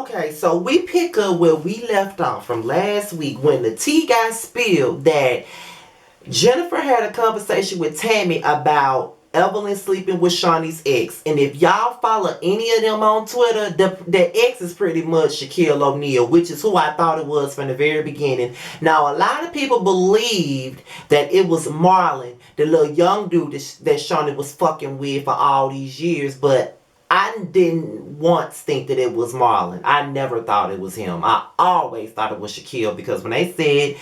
Okay, so we pick up where we left off from last week when the tea got spilled that Jennifer had a conversation with Tammy about Evelyn sleeping with Shawnee's ex. And if y'all follow any of them on Twitter, the ex is pretty much Shaquille O'Neal, which is who I thought it was from the very beginning. Now, a lot of people believed that it was Marlon, the little young dude that Shawnee was fucking with for all these years, but I didn't once think that it was Marlon. I never thought it was him. I always thought it was Shaquille because when they said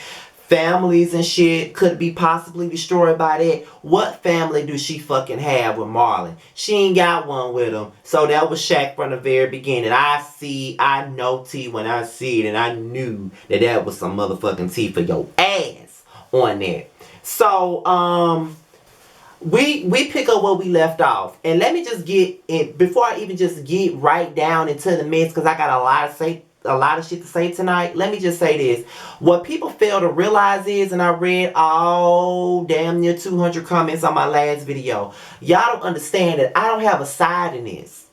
families and shit could be possibly destroyed by that, what family do she fucking have with Marlon? She ain't got one with him. So that was Shaq from the very beginning. I know T when I see it, and I knew that that was some motherfucking T for your ass on that. So, we pick up where we left off, and let me just get in before I even just get right down into the mess, because I got a lot of shit to say tonight. Let me just say this: what people fail to realize is, and I read all damn near 200 comments on my last video, y'all don't understand that I don't have a side in this.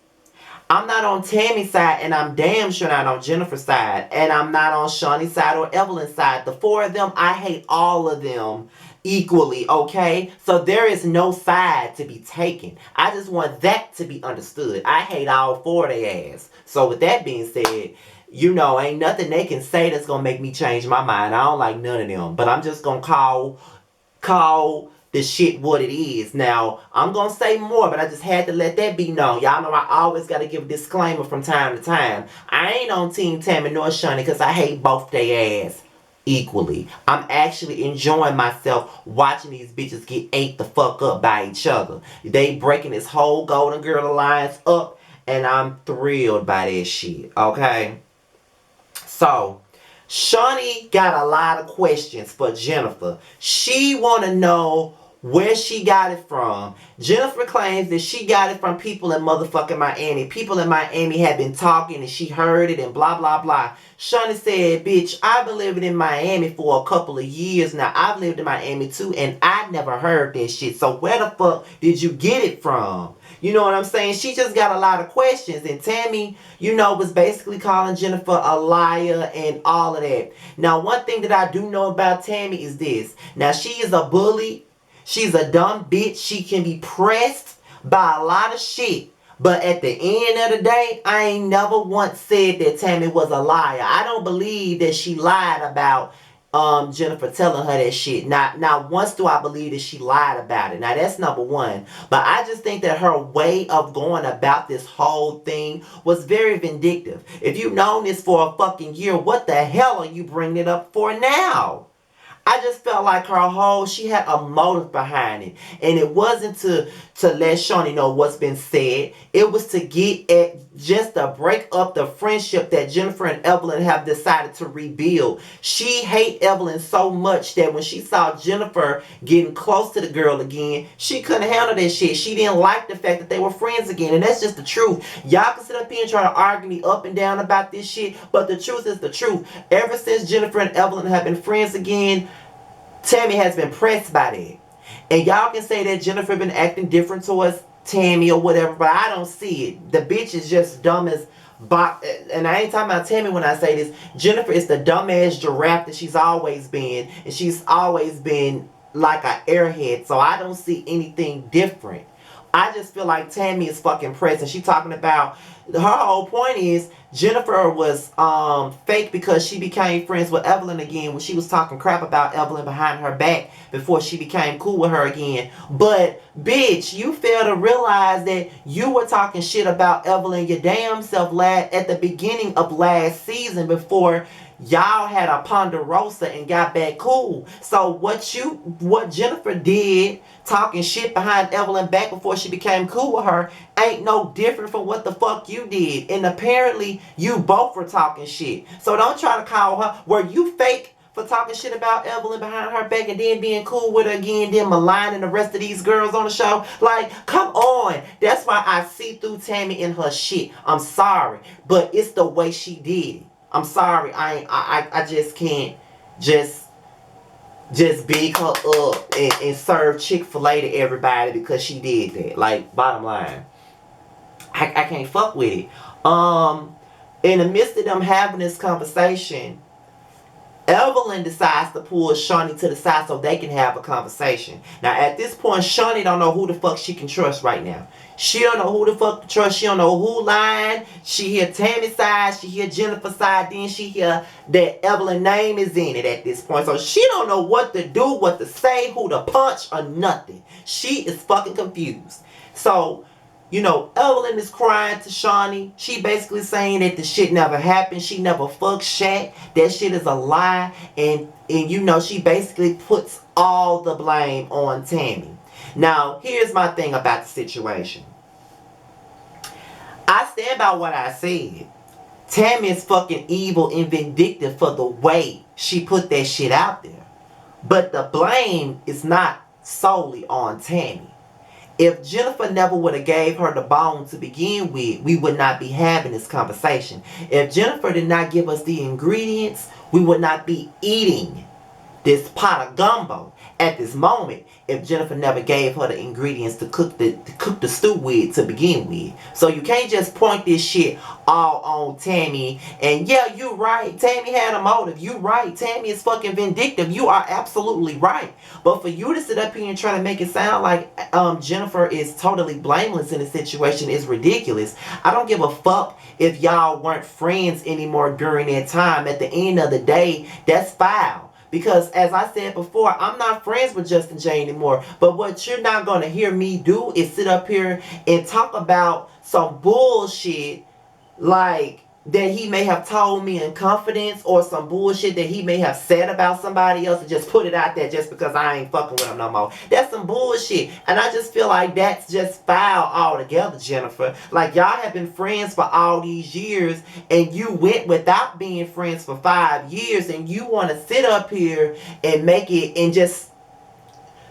I'm not on Tammy's side, and I'm damn sure not on Jennifer's side, and I'm not on Shawnee's side or Evelyn's side. The four of them, I hate all of them equally, okay? So there is no side to be taken. I just want that to be understood. I hate all four of their ass. So with that being said, you know, ain't nothing they can say that's gonna make me change my mind. I don't like none of them. But I'm just gonna call the shit what it is. Now, I'm gonna say more, but I just had to let that be known. Y'all know I always gotta give a disclaimer from time to time. I ain't on Team Tammy nor Shawnee because I hate both their ass equally. I'm actually enjoying myself watching these bitches get ate the fuck up by each other. They breaking this whole Golden Girl Alliance up, and I'm thrilled by this shit, okay? So, Shawnee got a lot of questions for Jennifer. She want to know where she got it from. Jennifer claims that she got it from people in motherfucking Miami. People in Miami had been talking and she heard it and blah, blah, blah. Shawnee said, bitch, I've been living in Miami for a couple of years now. I've lived in Miami too, and I never heard this shit. So where the fuck did you get it from? You know what I'm saying? She just got a lot of questions. And Tammy, you know, was basically calling Jennifer a liar and all of that. Now, one thing that I do know about Tammy is this. Now, she is a bully. She's a dumb bitch. She can be pressed by a lot of shit. But at the end of the day, I ain't never once said that Tammy was a liar. I don't believe that she lied about Jennifer telling her that shit. Not once do I believe that she lied about it. Now, that's number one. But I just think that her way of going about this whole thing was very vindictive. If you've known this for a fucking year, what the hell are you bringing it up for now? I just felt like she had a motive behind it. And it wasn't to let Shawnee know what's been said. It was to get at just to break up the friendship that Jennifer and Evelyn have decided to rebuild. She hated Evelyn so much that when she saw Jennifer getting close to the girl again, she couldn't handle that shit. She didn't like the fact that they were friends again. And that's just the truth. Y'all can sit up here and try to argue me up and down about this shit, but the truth is the truth. Ever since Jennifer and Evelyn have been friends again, Tammy has been pressed by that. And y'all can say that Jennifer been acting different towards Tammy or whatever, but I don't see it. The bitch is just dumb as and I ain't talking about Tammy when I say this. Jennifer is the dumbass giraffe that she's always been, and she's always been like an airhead, so I don't see anything different. I just feel like Tammy is fucking pressed, and she talking about, her whole point is Jennifer was fake because she became friends with Evelyn again when she was talking crap about Evelyn behind her back before she became cool with her again. But bitch, you fail to realize that you were talking shit about Evelyn your damn self at the beginning of last season before y'all had a Ponderosa and got back cool. So what Jennifer did, talking shit behind Evelyn back before she became cool with her, ain't no different from what the fuck you did. And apparently you both were talking shit. So don't try to call her. Were you fake for talking shit about Evelyn behind her back and then being cool with her again, then maligning the rest of these girls on the show? Like, come on. That's why I see through Tammy in her shit. I'm sorry, but it's the way she did it. I'm sorry, I just can't just big her up and serve Chick-fil-A to everybody because she did that. Like, bottom line, I can't fuck with it. In the midst of them having this conversation, Evelyn decides to pull Shawnee to the side so they can have a conversation. Now, at this point, Shawnee don't know who the fuck she can trust right now. She don't know who the fuck to trust. She don't know who lying. She hear Tammy's side. She hear Jennifer's side. Then she hear that Evelyn's name is in it at this point. So she don't know what to do, what to say, who to punch, or nothing. She is fucking confused. So, Evelyn is crying to Shawnee. She basically saying that the shit never happened. She never fucked Shaq. That shit is a lie. And she basically puts all the blame on Tammy. Now, here's my thing about the situation. I stand by what I said. Tammy is fucking evil and vindictive for the way she put that shit out there. But the blame is not solely on Tammy. If Jennifer never would have gave her the bone to begin with, we would not be having this conversation. If Jennifer did not give us the ingredients, we would not be eating this pot of gumbo at this moment if Jennifer never gave her the ingredients to cook the stew with to begin with. So you can't just point this shit all on Tammy. And yeah, you right. Tammy had a motive. You right. Tammy is fucking vindictive. You are absolutely right. But for you to sit up here and try to make it sound like Jennifer is totally blameless in the situation is ridiculous. I don't give a fuck if y'all weren't friends anymore during that time. At the end of the day, that's foul. Because as I said before, I'm not friends with Justin J anymore. But what you're not going to hear me do is sit up here and talk about some bullshit like that he may have told me in confidence, or some bullshit that he may have said about somebody else and just put it out there just because I ain't fucking with him no more. That's some bullshit. And I just feel like that's just foul altogether, Jennifer. Like, y'all have been friends for all these years and you went without being friends for 5 years, and you want to sit up here and make it and just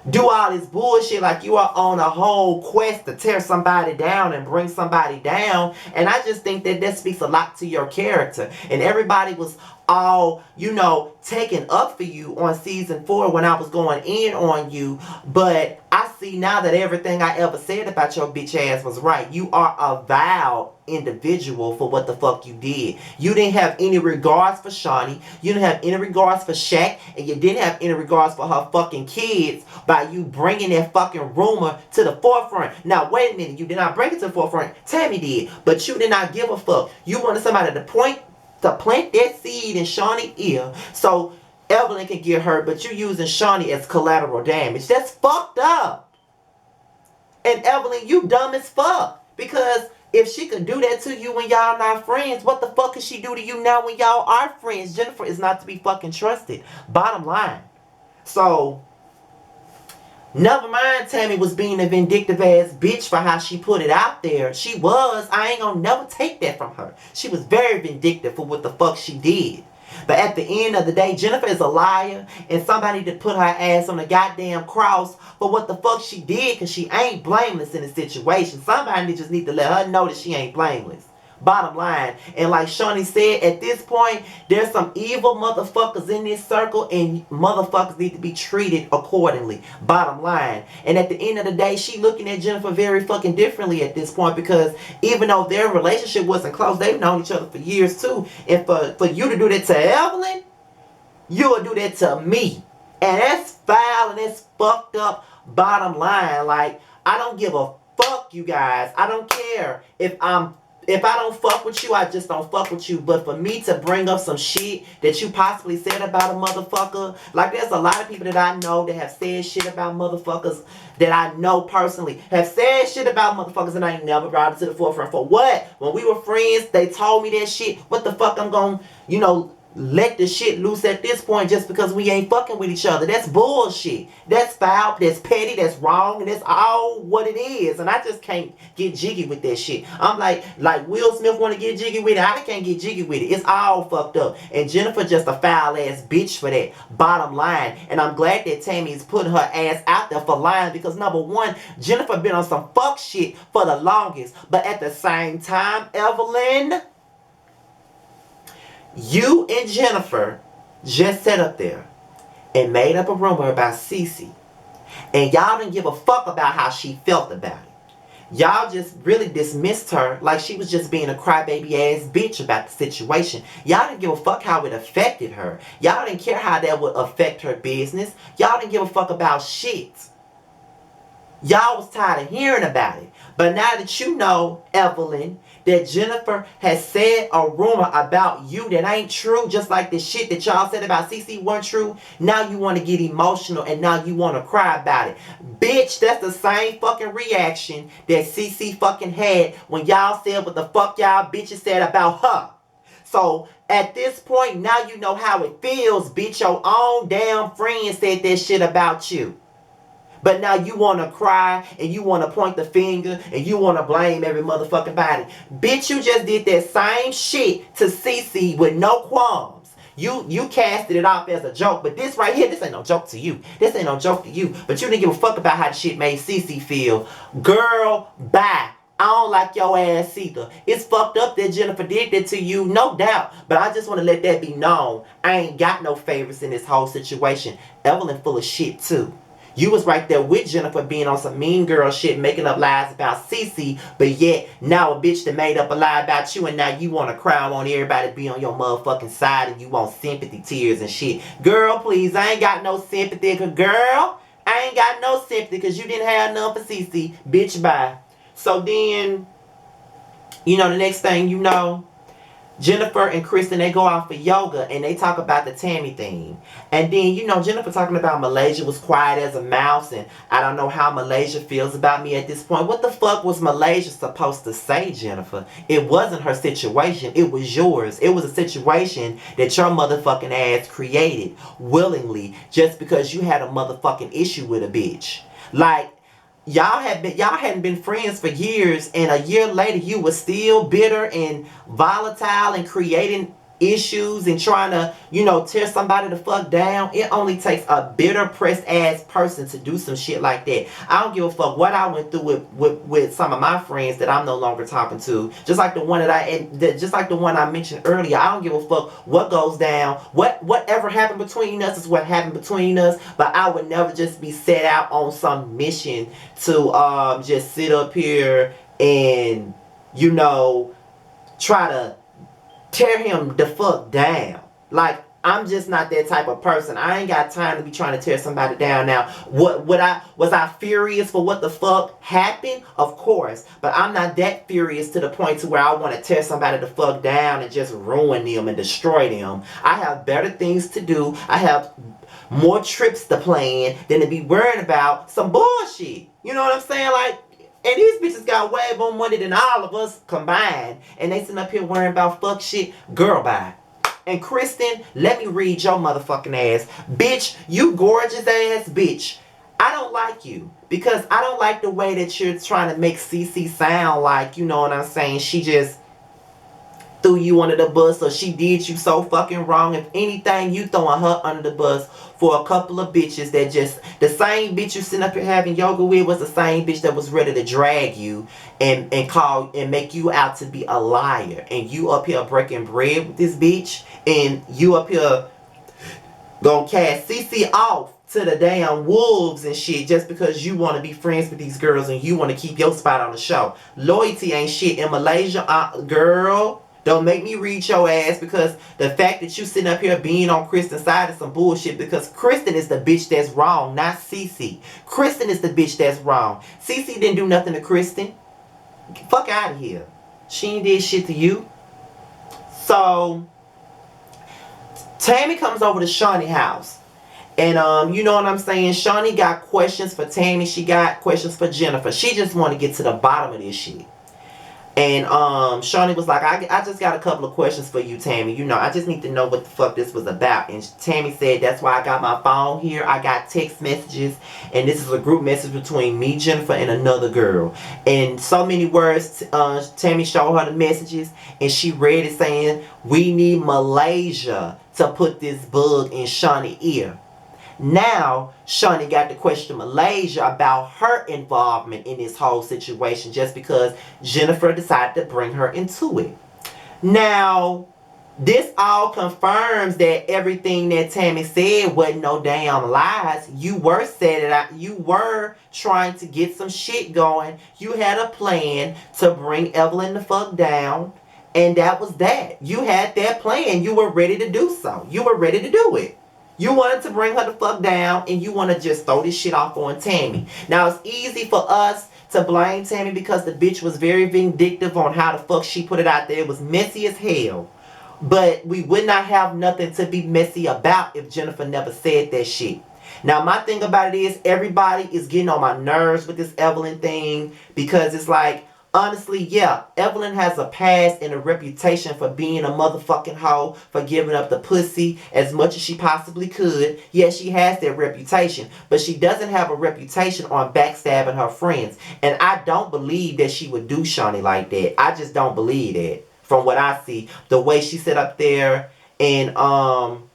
do all this bullshit like you are on a whole quest to tear somebody down and bring somebody down. And I just think that speaks a lot to your character. And everybody was all, taking up for you on season 4 when I was going in on you. But I see now that everything I ever said about your bitch ass was right. You are a vile individual for what the fuck you did. You didn't have any regards for Shawnee. You didn't have any regards for Shaq. And you didn't have any regards for her fucking kids by you bringing that fucking rumor to the forefront. Now, wait a minute. You did not bring it to the forefront. Tammy did. But you did not give a fuck. You wanted somebody to plant that seed in Shawnee's ear so Evelyn can get hurt, but you using Shawnee as collateral damage. That's fucked up. And Evelyn, you dumb as fuck. Because if she could do that to you when y'all not friends, what the fuck can she do to you now when y'all are friends? Jennifer is not to be fucking trusted. Bottom line. So, never mind Tammy was being a vindictive ass bitch for how she put it out there. She was. I ain't gonna never take that from her. She was very vindictive for what the fuck she did. But at the end of the day, Jennifer is a liar and somebody to put her ass on a goddamn cross for what the fuck she did, because she ain't blameless in the situation. Somebody just need to let her know that she ain't blameless. Bottom line. And like Shawnee said, at this point, there's some evil motherfuckers in this circle, and motherfuckers need to be treated accordingly. Bottom line. And at the end of the day, she looking at Jennifer very fucking differently at this point, because even though their relationship wasn't close, they've known each other for years too. And for you to do that to Evelyn, you'll do that to me. And that's foul and that's fucked up. Bottom line. Like, I don't give a fuck, you guys. I don't care if I don't fuck with you, I just don't fuck with you. But for me to bring up some shit that you possibly said about a motherfucker, like there's a lot of people that I know that have said shit about motherfuckers that I know personally, have said shit about motherfuckers, and I ain't never brought it to the forefront. For what? When we were friends, they told me that shit. What the fuck I'm gonna, let the shit loose at this point just because we ain't fucking with each other? That's bullshit. That's foul. That's petty. That's wrong. And that's all what it is. And I just can't get jiggy with that shit. I'm like Will Smith want to get jiggy with it. I can't get jiggy with it. It's all fucked up. And Jennifer just a foul ass bitch for that. Bottom line. And I'm glad that Tammy's putting her ass out there for lying, because number one, Jennifer been on some fuck shit for the longest. But at the same time, Evelyn, you and Jennifer just sat up there and made up a rumor about Cece. And y'all didn't give a fuck about how she felt about it. Y'all just really dismissed her like she was just being a crybaby ass bitch about the situation. Y'all didn't give a fuck how it affected her. Y'all didn't care how that would affect her business. Y'all didn't give a fuck about shit. Y'all was tired of hearing about it. But now that you know, Evelyn, that Jennifer has said a rumor about you that ain't true, just like the shit that y'all said about CC wasn't true, now you want to get emotional and now you want to cry about it. Bitch, that's the same fucking reaction that CC fucking had when y'all said what the fuck y'all bitches said about her. So at this point, now you know how it feels, bitch. Your own damn friend said that shit about you. But now you want to cry and you want to point the finger and you want to blame every motherfucking body. Bitch, you just did that same shit to Cece with no qualms. You casted it off as a joke, but this right here, this ain't no joke to you. This ain't no joke to you. But you didn't give a fuck about how the shit made Cece feel. Girl, bye. I don't like your ass either. It's fucked up that Jennifer did that to you, no doubt. But I just want to let that be known. I ain't got no favorites in this whole situation. Evelyn full of shit too. You was right there with Jennifer being on some mean girl shit, making up lies about Cece, but yet now a bitch that made up a lie about you and now you want to cry, want everybody to be on your motherfucking side and you want sympathy tears and shit. Girl, please, I ain't got no sympathy, cause girl, I ain't got no sympathy because you didn't have none for Cece. Bitch, bye. So then, you know, the next thing you know, Jennifer and Kristen, they go out for yoga and they talk about the Tammy thing. And then, you know, Jennifer talking about Malaysia was quiet as a mouse and I don't know how Malaysia feels about me at this point. What the fuck was Malaysia supposed to say, Jennifer? It wasn't her situation. It was yours. It was a situation that your motherfucking ass created willingly just because you had a motherfucking issue with a bitch. Like, y'all hadn't been friends for years and a year later you were still bitter and volatile and creating issues and trying to, you know, tear somebody the fuck down. It only takes a bitter pressed ass person to do some shit like that. I don't give a fuck what I went through with some of my friends that I'm no longer talking to. Just like the one I mentioned earlier. I don't give a fuck what goes down. Whatever happened between us is what happened between us. But I would never just be set out on some mission to just sit up here and, you know, try to tear him the fuck down. Like, I'm just not that type of person. I ain't got time to be trying to tear somebody down now. Was I furious for what the fuck happened? Of course. But I'm not that furious to the point to where I want to tear somebody the fuck down and just ruin them and destroy them. I have better things to do. I have more trips to plan than to be worrying about some bullshit. You know what I'm saying? Like, and these bitches got way more money than all of us combined. And they sitting up here worrying about fuck shit. Girl, bye. And Kristen, let me read your motherfucking ass. Bitch, you gorgeous ass bitch. I don't like you. Because I don't like the way that you're trying to make Cece sound like, you know what I'm saying, she just threw you under the bus or she did you so fucking wrong. If anything, you throwing her under the bus for a couple of bitches that just, the same bitch you sitting up here having yoga with was the same bitch that was ready to drag you and call and make you out to be a liar. And you up here breaking bread with this bitch and you up here gonna cast Cece off to the damn wolves and shit just because you want to be friends with these girls and you want to keep your spot on the show. Loyalty ain't shit in Malaysia, girl. Don't make me read your ass because the fact that you sitting up here being on Kristen's side is some bullshit because Kristen is the bitch that's wrong, not Cece. Kristen is the bitch that's wrong. Cece didn't do nothing to Kristen. Fuck out of here. She ain't did shit to you. So, Tammy comes over to Shawnee's house. And you know what I'm saying? Shawnee got questions for Tammy. She got questions for Jennifer. She just want to get to the bottom of this shit. And Shawnee was like, I just got a couple of questions for you, Tammy. You know, I just need to know what the fuck this was about. And Tammy said, that's why I got my phone here. I got text messages. And this is a group message between me, Jennifer, and another girl. And so many words, Tammy showed her the messages. And she read it saying, we need Malaysia to put this bug in Shawnee's ear. Now, Shawnee got to question Malaysia about her involvement in this whole situation just because Jennifer decided to bring her into it. Now, This all confirms that everything that Tammy said wasn't no damn lies. You were set it out. You were trying to get some shit going. You had a plan to bring Evelyn the fuck down. And that was that. You had that plan. You were ready to do so. You were ready to do it. You wanted to bring her the fuck down and you want to just throw this shit off on Tammy. Now it's easy for us to blame Tammy because the bitch was very vindictive on how the fuck she put it out there. It was messy as hell. But we would not have nothing to be messy about if Jennifer never said that shit. Now, my thing about it is everybody is getting on my nerves with this Evelyn thing because it's like, honestly, yeah, Evelyn has a past and a reputation for being a motherfucking hoe, for giving up the pussy as much as she possibly could. Yes, she has that reputation, but she doesn't have a reputation on backstabbing her friends. And I don't believe that she would do Shawnee like that. I just don't believe that. From what I see, the way she sat up there and rolled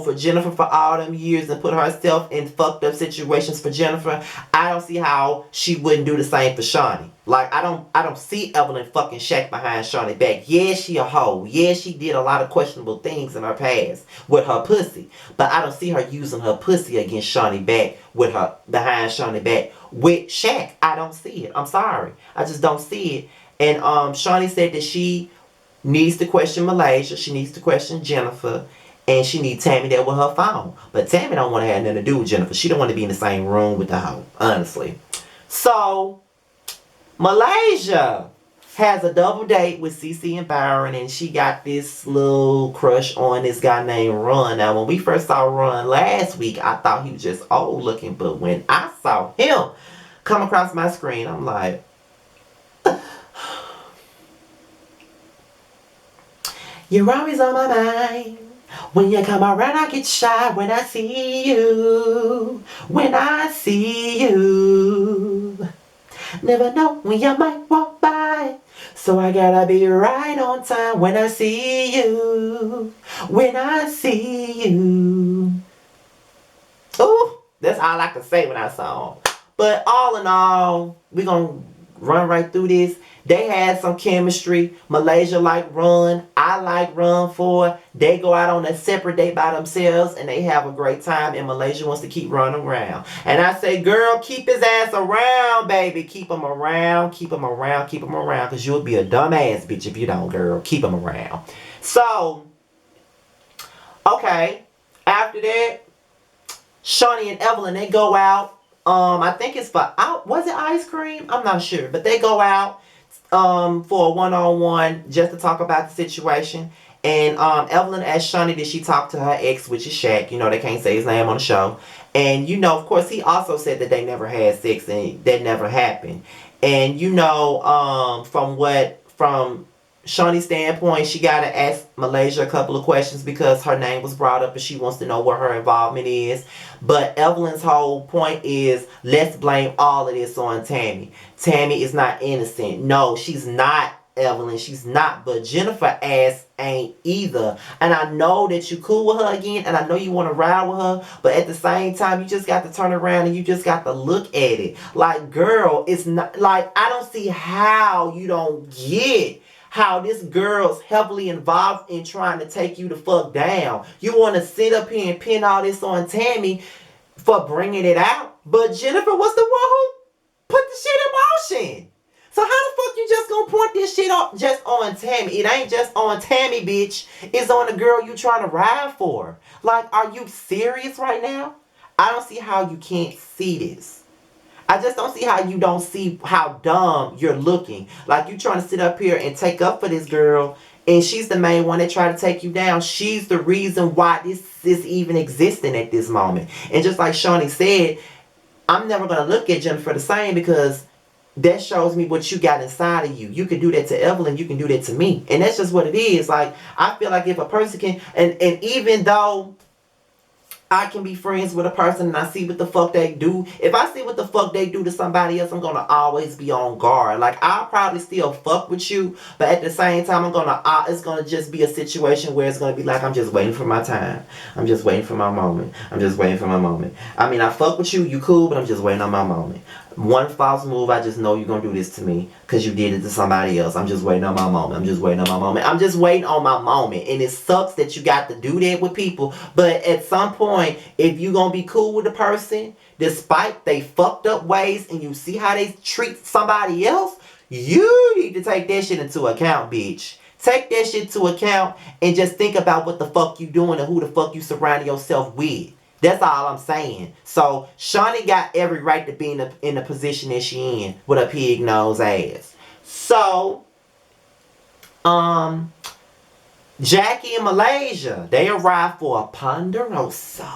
for Jennifer for all them years and put herself in fucked up situations for Jennifer, I don't see how she wouldn't do the same for Shawnee. Like I don't see Evelyn fucking shack behind Shawnee back. Yeah, she a hoe. Yeah, she did a lot of questionable things in her past with her pussy, but I don't see her using her pussy against Shawnee back with her behind Shawnee back with Shaq. I don't see it. I'm sorry, I just don't see it. And Shawnee said that she needs to question Malaysia, she needs to question Jennifer, and she needs Tammy there with her phone. But Tammy don't want to have nothing to do with Jennifer. She don't want to be in the same room with the hoe, honestly. So, Malaysia has a double date with Cece and Byron, and she got this little crush on this guy named Ron. Now, when we first saw Ron last week, I thought he was just old looking, but when I saw him come across my screen, I'm like, you're always on my mind. When you come around, I get shy when I see you. When I see you. Never know when you might walk by. So I gotta be right on time when I see you. When I see you. Ooh, that's all I can say when I saw him. But all in all, we're gonna run right through this. They had some chemistry. Malaysia like Run. I like Run for. They go out on a separate date by themselves and they have a great time. And Malaysia wants to keep running around. And I say, girl, keep his ass around, baby. Keep him around. Keep him around. Keep him around. Because you'll be a dumbass bitch if you don't, girl. Keep him around. So, okay. After that, Shawnee and Evelyn, they go out. I think it's for was it ice cream? I'm not sure. But they go out for a one-on-one just to talk about the situation. And Evelyn asked Shawnee, did she talk to her ex, which is Shaq. You know, they can't say his name on the show. And, of course, he also said that they never had sex and that never happened. And, from Shawnee's standpoint, she got to ask Malaysia a couple of questions because her name was brought up and she wants to know what her involvement is. But Evelyn's whole point is, let's blame all of this on Tammy. Tammy is not innocent. No, she's not, Evelyn. She's not. But Jennifer ass ain't either. And I know that you cool with her again and I know you want to ride with her. But at the same time, you just got to turn around and you just got to look at it. Like, girl, it's not, like, I don't see how you don't get how this girl's heavily involved in trying to take you the fuck down. You want to sit up here and pin all this on Tammy for bringing it out. But Jennifer was the one who put the shit in motion. So how the fuck you just gonna point this shit up just on Tammy? It ain't just on Tammy, bitch. It's on the girl you trying to ride for. Like, are you serious right now? I don't see how you can't see this. I just don't see how you don't see how dumb you're looking. Like, you trying to sit up here and take up for this girl, and she's the main one that tried to take you down. She's the reason why this is even existing at this moment. And just like Shawnee said, I'm never going to look at Jennifer the same because that shows me what you got inside of you. You can do that to Evelyn, you can do that to me. And that's just what it is. Like, I feel like if a person can, and even though I can be friends with a person and I see what the fuck they do. If I see what the fuck they do to somebody else, I'm going to always be on guard. Like, I'll probably still fuck with you, but at the same time, it's going to just be a situation where it's going to be like, I'm just waiting for my time. I'm just waiting for my moment. I'm just waiting for my moment. I mean, I fuck with you, you cool, but I'm just waiting on my moment. One false move, I just know you're gonna do this to me because you did it to somebody else. I'm just waiting on my moment. I'm just waiting on my moment. I'm just waiting on my moment. And it sucks that you got to do that with people. But at some point, if you gonna be cool with the person, despite they fucked up ways, and you see how they treat somebody else, you need to take that shit into account, bitch. Take that shit into account and just think about what the fuck you doing and who the fuck you surrounding yourself with. That's all I'm saying. So Shawnee got every right to be in the position that she in with a pig nose ass. So Jackie in Malaysia, they arrived for a Ponderosa.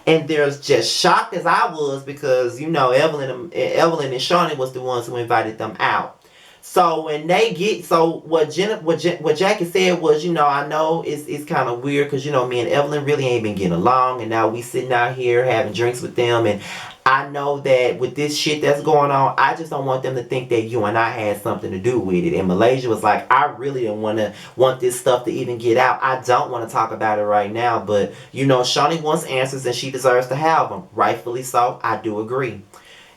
And they're just shocked as I was because, you know, Evelyn and Shawnee was the ones who invited them out. So when they get, so what Jackie said was, you know, I know it's kind of weird because, you know, me and Evelyn really ain't been getting along, and now we sitting out here having drinks with them, and I know that with this shit that's going on, I just don't want them to think that you and I had something to do with it. And Malaysia was like, I really don't want this stuff to even get out. I don't want to talk about it right now, but, you know, Shawnee wants answers and she deserves to have them. Rightfully so. I do agree.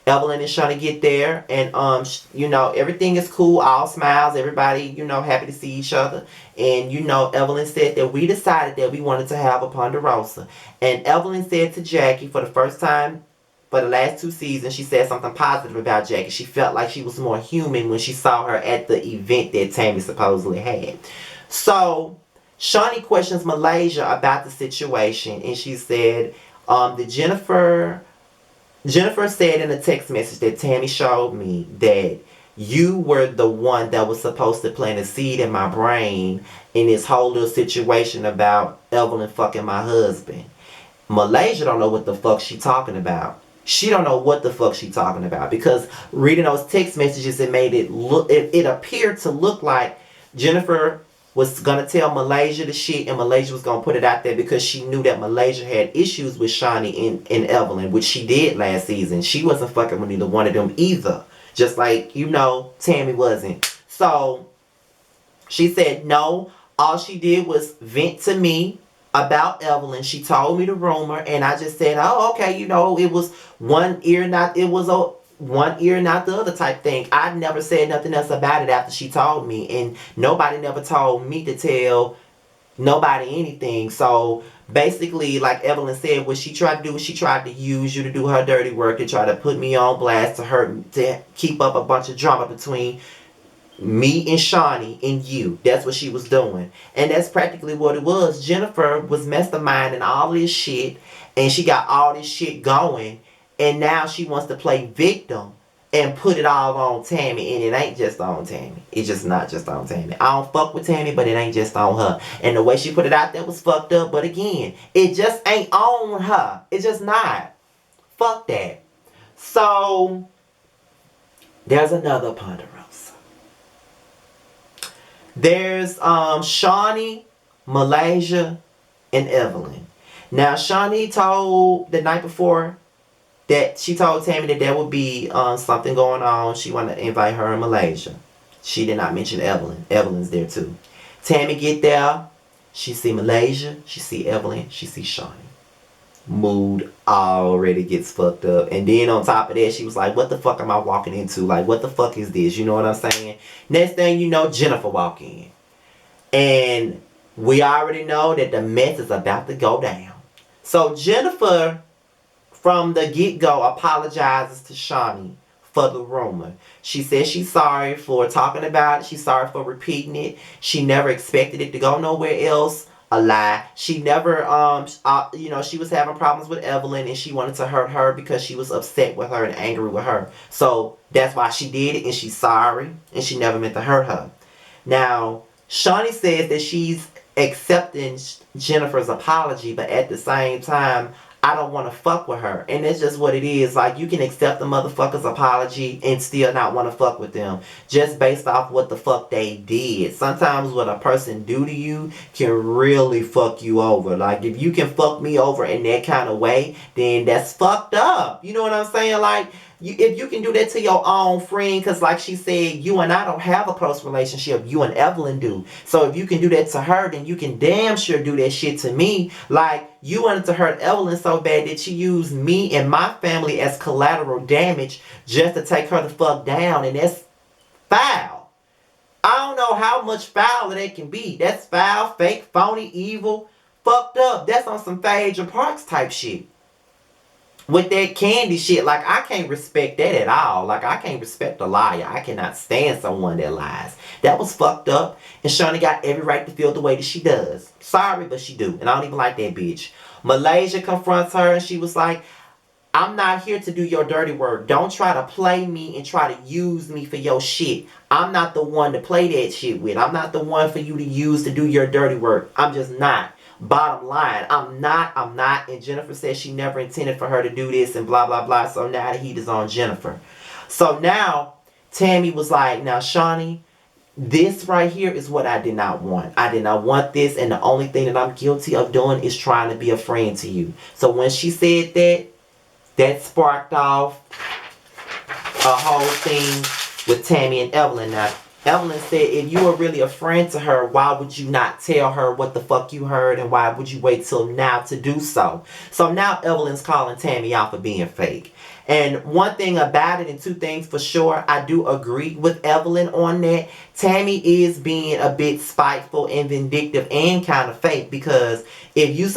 Evelyn and Shawnee get there, and you know, everything is cool, all smiles, everybody, you know, happy to see each other. And you know, Evelyn said that we decided that we wanted to have a Ponderosa. And Evelyn said to Jackie, for the first time for the last 2 seasons, she said something positive about Jackie. She felt like she was more human when she saw her at the event that Tammy supposedly had. So Shawnee questions Malaysia about the situation, and she said, did Jennifer said in a text message that Tammy showed me that you were the one that was supposed to plant a seed in my brain in this whole little situation about Evelyn fucking my husband. Malaysia don't know what the fuck she talking about. She don't know what the fuck she talking about, because reading those text messages, it made it look, it appeared to look like Jennifer was gonna tell Malaysia the shit, and Malaysia was gonna put it out there because she knew that Malaysia had issues with Shawnee and Evelyn, which she did last season. She wasn't fucking with either one of them either. Just like, you know, Tammy wasn't. So she said no. All she did was vent to me about Evelyn. She told me the rumor, and I just said, oh, okay, you know, it was one ear, not it was a one ear, not the other type thing. I never said nothing else about it after she told me, and nobody never told me to tell nobody anything. So basically, like Evelyn said, what she tried to do was she tried to use you to do her dirty work, to try to put me on blast, to keep up a bunch of drama between me and Shawnee and you. That's what she was doing. And that's practically what it was. Jennifer was masterminding all this shit, and she got all this shit going, and now she wants to play victim and put it all on Tammy, and it ain't just on Tammy. It's just not just on Tammy. I don't fuck with Tammy, but it ain't just on her. And the way she put it out there was fucked up, but again, it just ain't on her. It's just not. Fuck that. So there's another Ponderosa. There's Shawnee, Malaysia, and Evelyn. Now Shawnee told the night before that she told Tammy that there would be something going on. She wanted to invite her in Malaysia. She did not mention Evelyn. Evelyn's there too. Tammy get there. She see Malaysia. She see Evelyn. She see Shawnee. Mood already gets fucked up. And then on top of that, she was like, what the fuck am I walking into? Like, what the fuck is this? You know what I'm saying? Next thing you know, Jennifer walk in. And we already know that the mess is about to go down. So Jennifer, from the get-go, apologizes to Shawnee for the rumor. She says she's sorry for talking about it. She's sorry for repeating it. She never expected it to go nowhere else. A lie. She never, you know, she was having problems with Evelyn, and she wanted to hurt her because she was upset with her and angry with her. So that's why she did it, and she's sorry, and she never meant to hurt her. Now, Shawnee says that she's accepting Jennifer's apology, but at the same time, I don't want to fuck with her. And that's just what it is. Like, you can accept the motherfucker's apology and still not want to fuck with them, just based off what the fuck they did. Sometimes what a person do to you can really fuck you over. Like, if you can fuck me over in that kind of way, then that's fucked up. You know what I'm saying? Like, if you can do that to your own friend, because like she said, you and I don't have a close relationship. You and Evelyn do. So if you can do that to her, then you can damn sure do that shit to me. Like, you wanted to hurt Evelyn so bad that you used me and my family as collateral damage just to take her the fuck down. And that's foul. I don't know how much foul that can be. That's foul, fake, phony, evil, fucked up. That's on some Phaedra Parks type shit. With that candy shit, like, I can't respect that at all. Like, I can't respect a liar. I cannot stand someone that lies. That was fucked up. And Shawnee got every right to feel the way that she does. Sorry, but she do. And I don't even like that bitch. Malaysia confronts her and she was like, I'm not here to do your dirty work. Don't try to play me and try to use me for your shit. I'm not the one to play that shit with. I'm not the one for you to use to do your dirty work. I'm just not. Bottom line, I'm not. And Jennifer says she never intended for her to do this and blah, blah, blah. So now the heat is on Jennifer. So now Tammy was like, now Shawnee, this right here is what I did not want. I did not want this. And the only thing that I'm guilty of doing is trying to be a friend to you. So when she said that, that sparked off a whole thing with Tammy and Evelyn. Now, Evelyn said if you were really a friend to her, why would you not tell her what the fuck you heard and why would you wait till now to do so? So now Evelyn's calling Tammy out for being fake. And one thing about it, and two things for sure, I do agree with Evelyn on that. Tammy is being a bit spiteful and vindictive and kind of fake, because if you're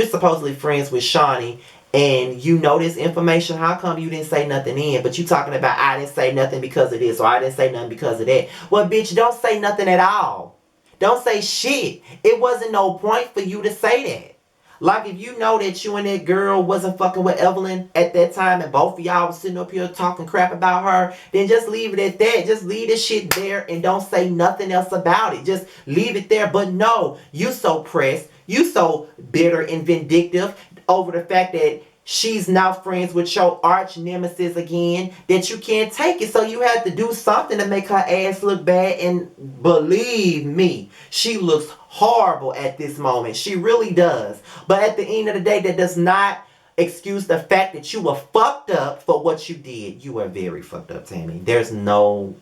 supposedly friends with Shawnee and you know this information, how come you didn't say nothing in? But you talking about, I didn't say nothing because of this, or I didn't say nothing because of that. Well, bitch, don't say nothing at all. Don't say shit. It wasn't no point for you to say that. Like, if you know that you and that girl wasn't fucking with Evelyn at that time and both of y'all was sitting up here talking crap about her, then just leave it at that. Just leave the shit there and don't say nothing else about it. Just leave it there. But no, you so pressed. You so bitter and vindictive over the fact that she's now friends with your arch nemesis again, that you can't take it. So you have to do something to make her ass look bad. And believe me, she looks horrible at this moment. She really does. But at the end of the day, that does not excuse the fact that you were fucked up for what you did. You were very fucked up, Tammy. There's no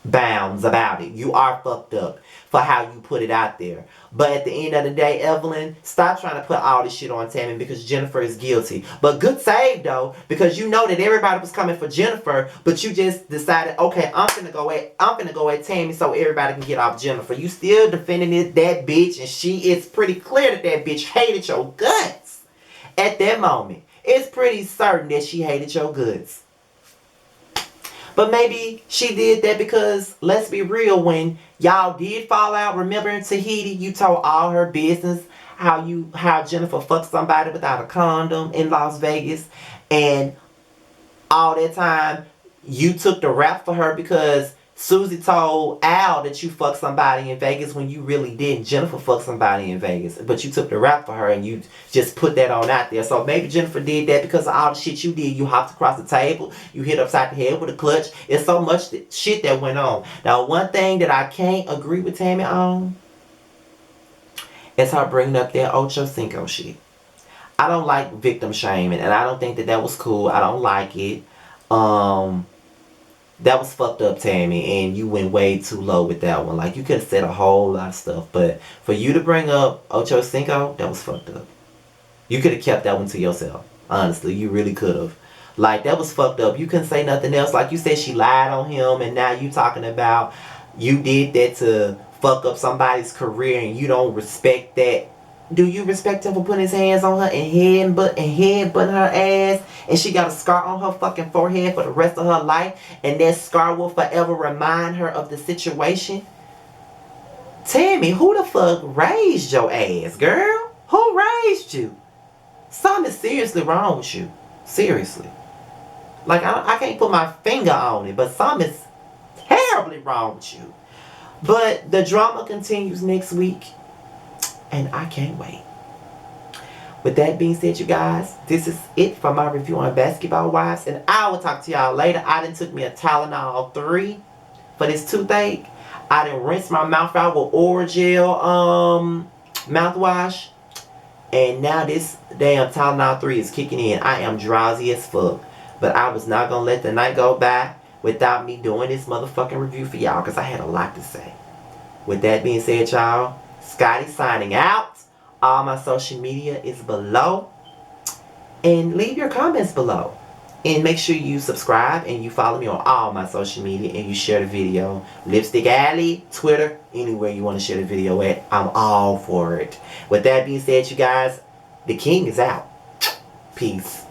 bounds about it. You are fucked up for how you put it out there. But at the end of the day, Evelyn, stop trying to put all this shit on Tammy, because Jennifer is guilty. But good save though, because you know that everybody was coming for Jennifer, but you just decided, okay, I'm finna go at Tammy so everybody can get off Jennifer. You still defending that bitch, and it's pretty clear that that bitch hated your guts at that moment. It's pretty certain that she hated your guts. But maybe she did that because, let's be real, when y'all did fall out, remember in Tahiti, you told all her business, how Jennifer fucked somebody without a condom in Las Vegas, and all that time you took the rap for her because Susie told Al that you fucked somebody in Vegas when you really didn't. Jennifer fucked somebody in Vegas, but you took the rap for her and you just put that on out there. So maybe Jennifer did that because of all the shit you did. You hopped across the table, you hit upside the head with a clutch. It's so much shit that went on. Now, one thing that I can't agree with Tammy on is her bringing up that Ocho Cinco shit. I don't like victim shaming, and I don't think that was cool. I don't like it. That was fucked up, Tammy, and you went way too low with that one. Like, you could have said a whole lot of stuff, but for you to bring up Ocho Cinco, that was fucked up. You could have kept that one to yourself. Honestly, you really could have. Like, that was fucked up. You couldn't say nothing else. Like you said, she lied on him, and now you talking about you did that to fuck up somebody's career, and you don't respect that. Do you respect him for putting his hands on her and headbutting her ass, and she got a scar on her fucking forehead for the rest of her life, and that scar will forever remind her of the situation? Tammy, who the fuck raised your ass, girl? Who raised you? Something's seriously wrong with you. Seriously. Like, I can't put my finger on it, but something's terribly wrong with you. But the drama continues next week, and I can't wait. With that being said, you guys, this is it for my review on Basketball Wives, and I will talk to y'all later. I done took me a Tylenol 3 for this toothache. I done rinsed my mouth out with Orajel mouthwash, and now this damn Tylenol 3 is kicking in. I am drowsy as fuck. But I was not going to let the night go by without me doing this motherfucking review for y'all, because I had a lot to say. With that being said, y'all, Scotty signing out. All my social media is below. And leave your comments below. And make sure you subscribe and you follow me on all my social media and you share the video. Lipstick Alley, Twitter, anywhere you want to share the video at. I'm all for it. With that being said, you guys, the king is out. Peace.